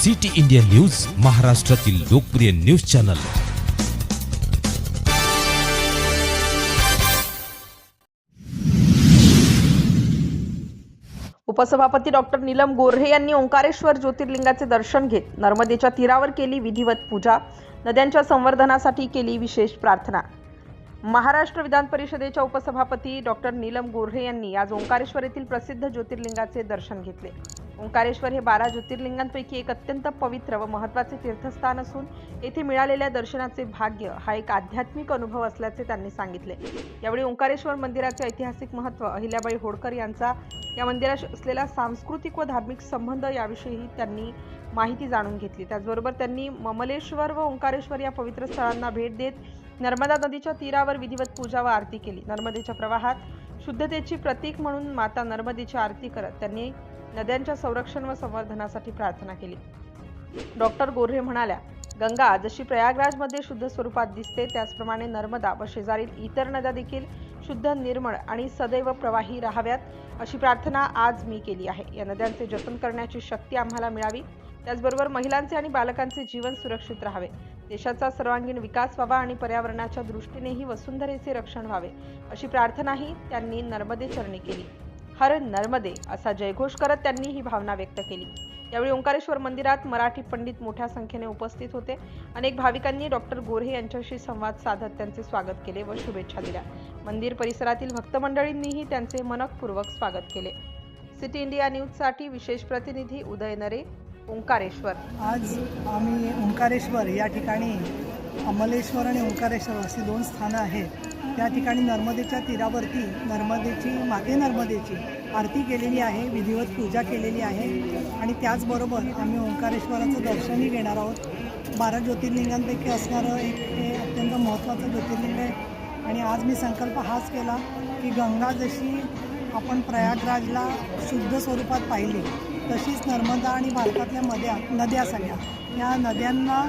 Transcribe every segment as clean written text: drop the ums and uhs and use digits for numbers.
City India news, महाराष्ट्रातील लोकप्रिय news channel. उपसभापती डॉक्टर नीलम गोऱ्हे यांनी ओंकारेश्वर ज्योतिर्लिंगाचे दर्शन घेत नर्मदेच्या तीरावर केली विधिवत पूजा। नद्यांच्या संवर्धनासाठी केली विशेष प्रार्थना। महाराष्ट्र विधान परिषदेच्या उपसभापती डॉक्टर नीलम गोऱ्हे यांनी आज ओंकारेश्वर येथील प्रसिद्ध ज्योतिर्लिंगाचे दर्शन घेतले। ओंकारेश्वर हे 12 ज्योतिर्लिंगांपैकी एक अत्यंत पवित्र व महत्त्वाचे तीर्थस्थान असून येथे मिळालेल्या दर्शनाचे भाग्य हा एक आध्यात्मिक अनुभव असल्याचे त्यांनी सांगितले। यावेळी ओंकारेश्वर मंदिराचे ऐतिहासिक महत्त्व, अहिल्याबाई होळकर यांचा या मंदिराशी असलेला सांस्कृतिक व धार्मिक संबंध याविषयी त्यांनी माहिती जाणून घेतली। त्याचबरोबर त्यांनी ममलेश्वर व ओंकारेश्वर या पवित्र स्थळांना भेट देत नर्मदा नदीच्या तीरावर विधिवत पूजा व आरती केली। नर्मदेच्या प्रवाहात शुद्धतेची प्रतीक म्हणून माता नर्मदेची आरती करत त्यांनी नद्यांच्या संरक्षण व संवर्धनासाठी प्रार्थना केली। डॉक्टर गोऱ्हे म्हणाल्या, गंगा जशी प्रयागराजमध्ये शुद्ध स्वरूपात दिसते त्याचप्रमाणे नर्मदा व शेजारील इतर नद्या देखील शुद्ध, निर्मळ आणि सदैव प्रवाही राहाव्यात अशी प्रार्थना आज मी केली आहे। या नद्यांचे जतन करण्याची शक्ती आम्हाला मिळावी, त्याचबरोबर महिलांचे आणि बालकांचे जीवन सुरक्षित राहावे, देशाचा सर्वांगीण विकास व्हावा आणि पर्यावरणाच्या दृष्टीनेही वसुंधरेचे रक्षण व्हावे अशी प्रार्थनाही त्यांनी नर्मदे चरणी केली। हर नर्मदे असा जयघोष करत त्यांनी ही भावना व्यक्त केली। यावेळी ओंकारेश्वर मंदिरात मराठी पंडित मोठ्या संख्येने उपस्थित होते। अनेक भाविकांनी डॉक्टर गोऱ्हे यांच्याशी संवाद साधत त्यांचे स्वागत केले व शुभेच्छा दिल्या। मंदिर परिसरातील भक्त मंडळींनीही त्यांचे मनपूर्वक स्वागत केले। सिटी इंडिया न्यूजसाठी विशेष प्रतिनिधी उदय नरे, ओंकारेश्वर। आज आम्ही ओंकारेश्वर या ठिकाणी अमलेश्वर आणि ओंकारेश्वर अशी 2 स्थानं आहेत। त्या ठिकाणी नर्मदेच्या तीरावरती माते नर्मदेची आरती केलेली आहे, विधिवत पूजा केलेली आहे आणि त्याचबरोबर आम्ही ओंकारेश्वराचं दर्शनही घेणार आहोत। 12 ज्योतिर्लिंगांपैकी असणारं एक हे अत्यंत महत्त्वाचं ज्योतिर्लिंग आहे आणि आज मी संकल्प हाच केला की गंगा जशी आपण प्रयागराजला शुद्ध स्वरूपात पाहिली तशीच नर्मदा आणि भारतातल्या नद्या सगळ्या या नद्यांना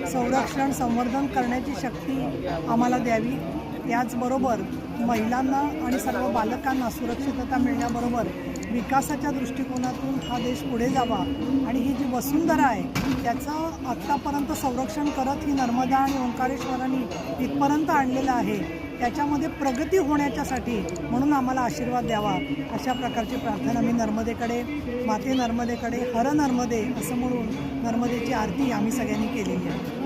संरक्षण संवर्धन करण्याची शक्ती आम्हाला द्यावी। याचबरोबर महिलांना आणि सर्व बालकांना सुरक्षितता मिळण्याबरोबर विकासाच्या दृष्टिकोनातून हा देश पुढे जावा आणि ही जी वसुंधरा आहे त्याचं आत्तापर्यंत संरक्षण करत ही नर्मदा आणि ओंकारेश्वरांनी इथपर्यंत आणलेलं आहे, त्याच्यामध्ये प्रगती होण्याच्यासाठी म्हणून आम्हाला आशीर्वाद द्यावा अशा प्रकारची प्रार्थना मी नर्मदेकडे, माते नर्मदेकडे, हर नर्मदे असं म्हणून नर्मदेची आरती आम्ही सगळ्यांनी केलेली आहे।